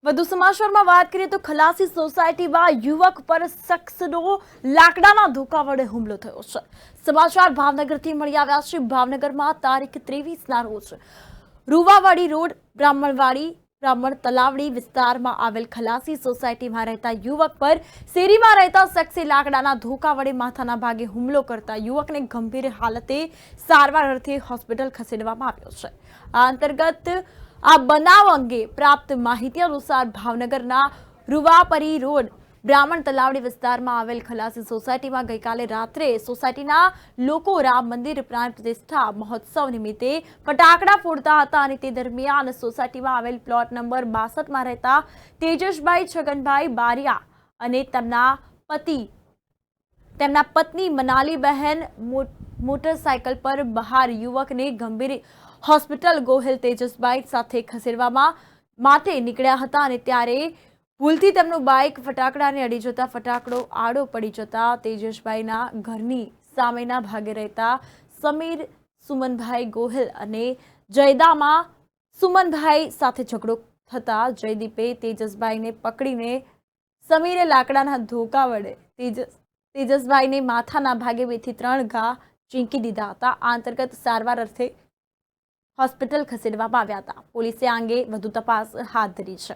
વધુ સમાચારમાં વાત કરીએ તો ખલાસી સોસાયટીમાં યુવક પર શખ્સનો લાકડાના ધોકા વડે હુમલો થયો છે। સમાચાર ભાવનગરથી મળી આવ્યા છે। ભાવનગરમાં તારીખ 23ના રોજ રૂવાવાડી રોડ બ્રાહ્મણ તલાવડી વિસ્તારમાં આવેલ ખલાસી સોસાયટીમાં રહેતા યુવક પર શેરીમાં રહેતા શખ્સે લાકડાના ધોકા વડે માથાના ભાગે હુમલો કરતા યુવકને ગંભીર હાલતે સારવાર અર્થે હોસ્પિટલ ખસેડવામાં આવ્યો છે। આ અંતર્ગત આ બનાવ અંગે પ્રાપ્ત માહિતી અનુસાર ભાવનગરના રૂવાપરી રોડ બ્રાહ્મણ તલાવડી વિસ્તારમાં આવેલ ખલાસી સોસાયટીમાં ગઈકાલે રાત્રે સોસાયટીના લોકો રામ મંદિર પ્રાણ પ્રતિષ્ઠા મહોત્સવ નિમિત્તે ફટાકડા ફોડતા હતા અને તે દરમિયાન સોસાયટીમાં આવેલ પ્લોટ નંબર 62માં રહેતા તેજસભાઈ છગનભાઈ બારિયા અને તેમના પત્ની મનાલીબહેન મોટરસાયકલ પર બહાર યુવકને ગંભીર હોસ્પિટલ ગોહિલ તેજસભાઈ સાથે ખસેડવામાં માટે નીકળ્યા હતા અને ત્યારે ભૂલથી તેમનું બાઇક ફટાકડાને અડી જતા ફટાકડો આડો પડી જતા તેજસભાઈના ઘરની સામેના ભાગે રહેતા સમીર સુમનભાઈ ગોહિલ અને જયદામાં સુમનભાઈ સાથે ઝઘડો થતા જયદીપે તેજસભાઈને પકડીને સમીરે લાકડાના ધોકા વડે તેજસભાઈને માથાના ભાગે 2 થી 3 ઘા ચીંકી દીધા હતા। આ અંતર્ગત સારવાર અર્થે હોસ્પિટલ ખસેડવામાં આવ્યા હતા। પોલીસે આ અંગે વધુ તપાસ હાથ ધરી છે।